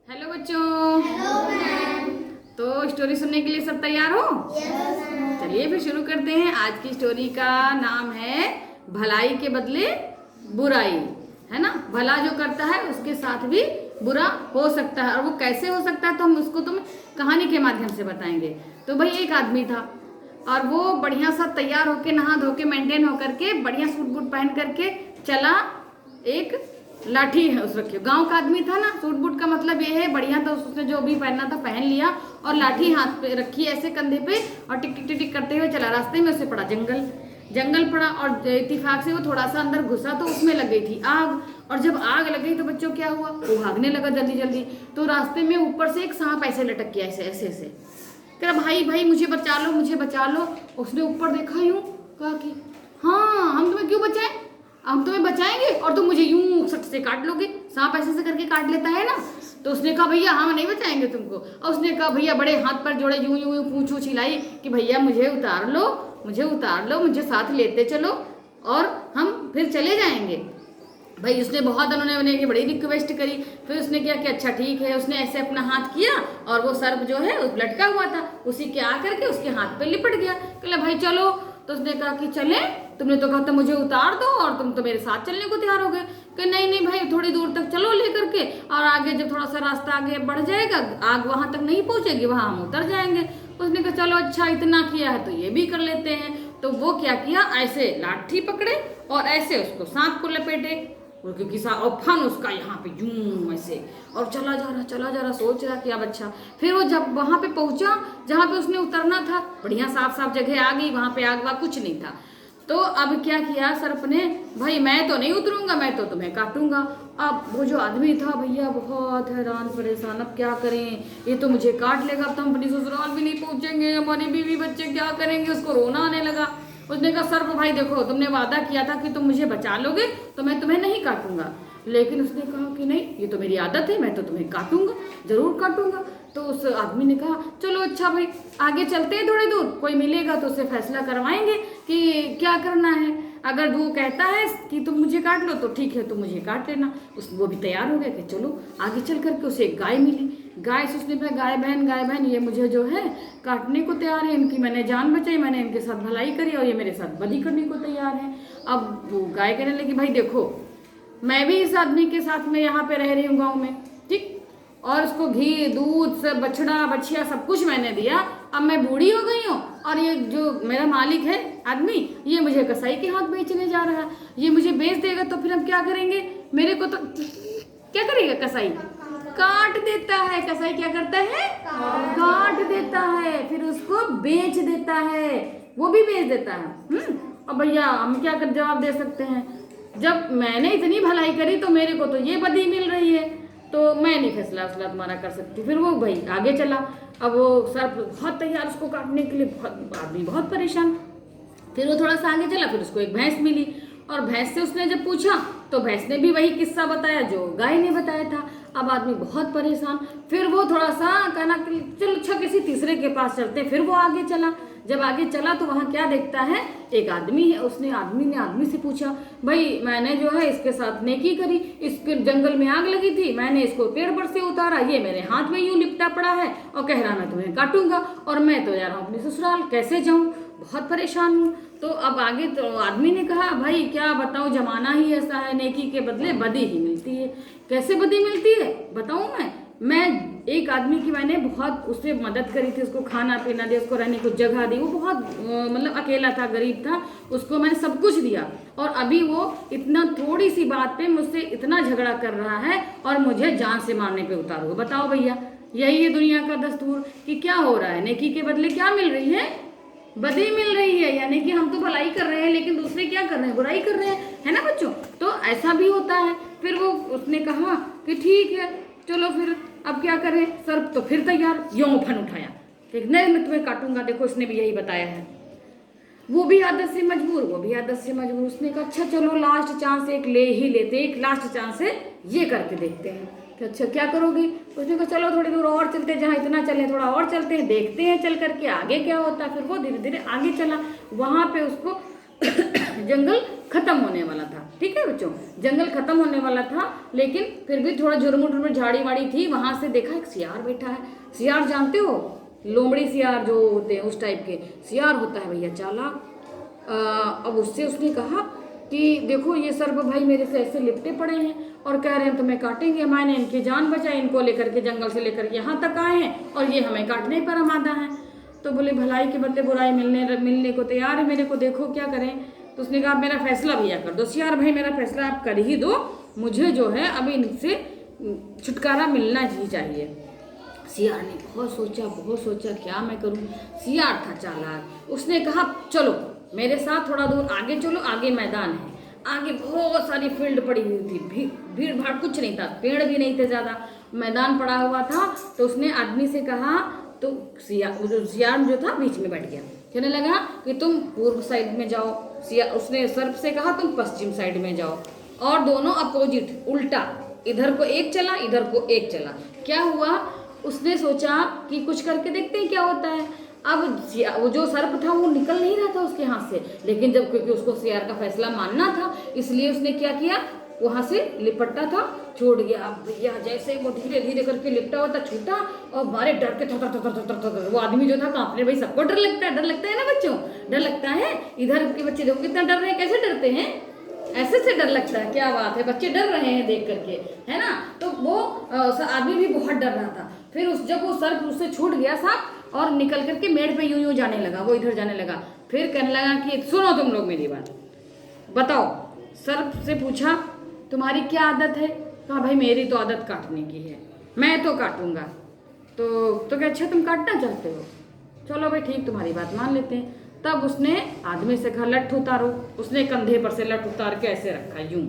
Hello बच्चों। Hello ma'am. तो story सुनने के लिए सब तैयार हो? Yes ma'am. चलिए फिर शुरू करते हैं। आज की स्टोरी का नाम है भलाई के बदले बुराई। है ना, भला जो करता है उसके साथ भी बुरा हो सकता है। और वो कैसे हो सकता है तो हम उसको तुम कहानी के माध्यम से बताएंगे। तो भाई एक आदमी था और वो बढ़िया सा तैयार होके नहा धो के मेंटेन होकर के बढ़िया सूट बूट पहन करके चला। एक लाठी है उस रखी, गांव का आदमी था ना। सूट बूट का मतलब ये है बढ़िया, तो उसने जो भी पहनना था पहन लिया और लाठी हाथ पे रखी ऐसे कंधे पे और टिक टिक टिक टिक करते हुए चला। रास्ते में उसे पड़ा जंगल पड़ा और इत्तेफाक से वो थोड़ा सा अंदर घुसा तो उसमें लग गई थी आग। और जब आग लग गई तो बच्चों क्या हुआ, वो भागने लगा जल्दी जल्दी। तो रास्ते में ऊपर से एक सांप ऐसे लटक गया, ऐसे ऐसे ऐसे कह रहा भाई भाई मुझे बचा लो, मुझे बचा लो। उसने ऊपर देखा, यूं कहा कि हाँ हम तुम्हें क्यों बचाएं, हम तुम्हें बचाएंगे और तुम मुझे यूं सट से काट लोगे। सांप ऐसे से करके काट लेता है ना। तो उसने कहा भैया हम नहीं बचाएंगे तुमको। और उसने कहा भैया बड़े हाथ पर जोड़े, यूं यूं यूं पूंछ वूछ हिलाई कि भैया मुझे उतार लो, मुझे उतार लो, मुझे साथ लेते चलो और हम फिर चले जाएंगे। भाई उसने बहुत उन्होंने की बड़ी रिक्वेस्ट करी। फिर उसने किया कि अच्छा ठीक है। उसने ऐसे अपना हाथ किया और वो सर्प जो है उस लटका हुआ था उसी के आकर के उसके हाथ पे लिपट गया। कहला भाई चलो। तो उसने कहा कि चले, तुमने तो कहा था मुझे उतार दो और तुम तो मेरे साथ चलने को तैयार हो गए। कि नहीं नहीं भाई थोड़ी दूर तक चलो लेकर के, और आगे जब थोड़ा सा रास्ता आगे बढ़ जाएगा आग वहां तक नहीं पहुंचेगी, वहां हम उतर जाएंगे। उसने कहा चलो अच्छा इतना किया है तो ये भी कर लेते हैं। तो वो क्या किया, ऐसे लाठी पकड़े और ऐसे उसको सांप को लपेटे और क्योंकि और फन उसका यहाँ पे यूं ऐसे और चला जा रहा सोच रहा कि अब अच्छा। फिर वो जब वहां पे पहुंचा जहाँ पे उसने उतरना था, बढ़िया साफ साफ जगह आ गई, वहां पे आग वाग कुछ नहीं था। तो अब क्या किया सर्प ने, भाई मैं तो नहीं उतरूंगा, मैं तो तुम्हें काटूंगा। अब वो जो आदमी था भैया बहुत हैरान परेशान, अब क्या करें, ये तो मुझे काट लेगा, अब तो हम अपनी ससुराल भी नहीं पहुंचेंगे, हमारी बीवी बच्चे क्या करेंगे। उसको रोना आने लगा। उसने कहा सर्प भाई देखो तुमने वादा किया था कि तुम मुझे बचा लोगे तो मैं तुम्हें नहीं काटूंगा। लेकिन उसने कहा कि नहीं ये तो मेरी आदत है, मैं तो तुम्हें काटूंगा, जरूर काटूंगा। तो उस आदमी ने कहा चलो अच्छा भाई आगे चलते हैं थोड़ी दूर, कोई मिलेगा तो उससे फैसला करवाएंगे कि क्या करना है। अगर वो कहता है कि तुम मुझे काट लो तो ठीक है तुम मुझे काट लेना। वो भी तैयार हो गया कि चलो आगे चल करके उसे एक गाय मिली। गाय से उसने कहा गाय बहन ये मुझे जो है काटने को तैयार है, इनकी मैंने जान बचाई, मैंने इनके साथ भलाई करी और ये मेरे साथ बदी करने को तैयार है। अब वो गाय कहने लगी भाई देखो मैं भी इस आदमी के साथ में यहाँ पे रह रही हूँ गाँव में, ठीक, और उसको घी दूध सब बछड़ा बछिया सब कुछ मैंने दिया। अब मैं बूढ़ी हो गई हूँ और ये जो मेरा मालिक है आदमी ये मुझे कसाई के हाथ बेचने जा रहा है, ये मुझे बेच देगा तो फिर हम क्या करेंगे, मेरे को तो क्या करेगा कसाई, काट देता है। कसाई क्या करता है, काट देता है, फिर उसको बेच देता है, वो भी बेच देता है। और भैया हम क्या कर जवाब दे सकते हैं, जब मैंने इतनी भलाई करी तो मेरे को तो ये बदी मिल रही है, तो मैं नहीं फैसला उसला तुम्हारा कर सकती। फिर वो भाई आगे चला। अब वो सर्प बहुत तैयार उसको काटने के लिए, बहुत आदमी बहुत परेशान। फिर वो थोड़ा सा आगे चला, फिर उसको एक भैंस मिली और भैंस से उसने जब पूछा तो भैंस ने भी वही किस्सा बताया जो गाय ने बताया था। अब आदमी बहुत परेशान। फिर वो थोड़ा सा कहना कि चलो अच्छा किसी तीसरे के पास चलते। फिर वो आगे चला। जब आगे चला तो वहाँ क्या देखता है, एक आदमी है। उसने आदमी से पूछा भाई मैंने जो है इसके साथ नेकी करी, इसके जंगल में आग लगी थी, मैंने इसको पेड़ पर से उतारा, ये मेरे हाथ में यूं लिपटा पड़ा है और कह रहा मैं तुम्हें काटूंगा और मैं तो जा रहा हूँ अपनी ससुराल, कैसे जाऊँ, बहुत परेशान हूँ। तो अब आगे तो आदमी ने कहा भाई क्या बताऊँ, जमाना ही ऐसा है, नेकी के बदले बदी ही मिलती है। कैसे बदी मिलती है बताऊँ मैं एक आदमी की मैंने बहुत उससे मदद करी थी, उसको खाना पीना दिया, उसको रहने को जगह दी, वो बहुत मतलब अकेला था, गरीब था, उसको मैंने सब कुछ दिया और अभी वो इतना थोड़ी सी बात पे मुझसे इतना झगड़ा कर रहा है और मुझे जान से मारने पे उतारो। बताओ भैया यही है दुनिया का दस्तूर कि क्या हो रहा है, नेकी के बदले क्या मिल रही है, बदी मिल रही है। यानी कि हम तो भलाई कर रहे हैं लेकिन दूसरे क्या कर रहे हैं, बुराई कर रहे हैं, है ना बच्चों। तो ऐसा भी होता है। फिर वो उसने कहा कि ठीक है चलो फिर अब क्या करें। सर्प तो फिर तैयार, यों फन उठाया कि नहीं मैं तुम्हें काटूंगा। देखो इसने भी यही बताया है। वो भी आदत से मजबूर। उसने कहा अच्छा चलो लास्ट चांस एक ले ही लेते, एक लास्ट चांस है ये करके देखते हैं। तो अच्छा क्या करोगी, उसने कहा चलो थोड़ी दूर और चलते हैं, जहाँ इतना चले थोड़ा और चलते हैं, देखते हैं चल करके आगे क्या होता है। फिर वो धीरे धीरे आगे चला। वहां पे उसको जंगल खत्म होने वाला था। ठीक है बच्चों, जंगल खत्म होने वाला था, लेकिन फिर भी थोड़ा झुरमुट झाड़ी वाड़ी थी, वहां से देखा एक सियार बैठा है। सियार जानते हो, लोमड़ी सियार जो होते हैं उस टाइप के सियार होता है भैया, चालाक। अब उससे उसने कहा कि देखो ये सर्प भाई मेरे से ऐसे लिपटे पड़े हैं और कह रहे हैं तुम्हें काटेंगे, मैंने इनकी जान बचाई, इनको लेकर के जंगल से लेकर के यहाँ तक आए हैं और ये हमें काटने पर आमादा हैं। तो बोले भलाई के बदले बुराई मिलने को तैयार है मेरे को, देखो क्या करें। तो उसने कहा मेरा फैसला भैया कर दो। सियार भाई मेरा फैसला आप कर ही दो, मुझे जो है अभी इनसे छुटकारा मिलना ही चाहिए। सियार ने बहुत सोचा क्या मैं करूं। सियार था चालाक, उसने कहा चलो मेरे साथ थोड़ा दूर आगे चलो, आगे मैदान है, आगे बहुत सारी फील्ड पड़ी हुई थी, भीड़ भाड़ कुछ नहीं था, पेड़ भी नहीं थे ज़्यादा, मैदान पड़ा हुआ था। तो उसने आदमी से कहा, तो सियार जो था बीच में बैठ गया, कहने लगा कि तुम पूर्व साइड में जाओ। उसने सर्प से कहा तुम पश्चिम साइड में जाओ, और दोनों अपोजिट उल्टा, इधर को एक चला इधर को एक चला। क्या हुआ, उसने सोचा कि कुछ करके देखते हैं क्या होता है। अब वो जो सर्प था वो निकल नहीं रहा था उसके हाथ से, लेकिन जब क्योंकि उसको सियार का फैसला मानना था, इसलिए उसने क्या किया, वहां से लिपटा था, छोड़ गया। अब भैया जैसे वो धीरे धीरे करके लिपटा हुआ था, छूटा और मारे डर के थर थर थर थर थर। वो आदमी जो था कांपने, भाई सबको डर लगता है ना बच्चों, डर लगता है। इधर के बच्चे देखो कितना डर रहे हैं, कैसे डरते हैं, ऐसे से डर लगता है, क्या बात है, बच्चे डर रहे हैं देख करके, है ना। तो वो आदमी भी बहुत डर रहा था। फिर जब वो सर्प उससे छूट गया सांप और निकल करके मेड़ पे यूं जाने लगा, वो इधर जाने लगा। फिर कहने लगा कि सुनो तुम लोग मेरी बात, बताओ। सर्प से पूछा तुम्हारी क्या आदत है। कहा भाई मेरी तो आदत काटने की है, मैं तो काटूंगा। तो क्या अच्छा तुम काटना चाहते हो, चलो भाई ठीक, तुम्हारी बात मान लेते हैं। तब उसने आदमी से कहा लठ उतारो। उसने कंधे पर से लठ उतार के ऐसे रखा यूं।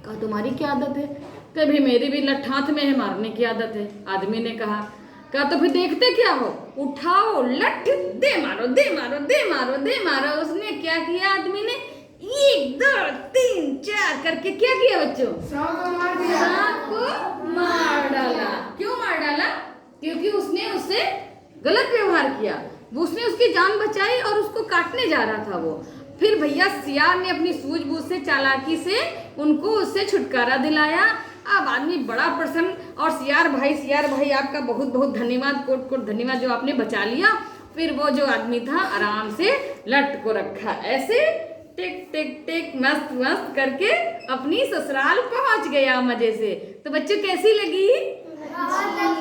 कहा तुम्हारी क्या आदत है। कभी मेरी भी लठ हाथ में है, मारने की आदत है। आदमी ने कहा तो फिर देखते क्या हो, उठाओ लठ, दे मारो दे मारो दे मारो दे मारो। उसने क्या किया, आदमी ने 1 2 3 4 करके क्या किया बच्चों, सांप को मार डाला। क्यों मार डाला, क्योंकि उसने उससे गलत व्यवहार किया, उसने उसकी जान बचाई और उसको काटने जा रहा था वो। फिर भैया सियार ने अपनी सूझबूझ से, चालाकी से उनको उससे छुटकारा दिलाया। अब आदमी बड़ा प्रसन्न, और सियार भाई आपका बहुत बहुत धन्यवाद, कोट कोट धन्यवाद जो आपने बचा लिया। फिर वो जो आदमी था आराम से लट को रखा ऐसे, टिक टिक टिक मस्त मस्त करके अपनी ससुराल पहुंच गया मजे से। तो बच्चों कैसी लगी।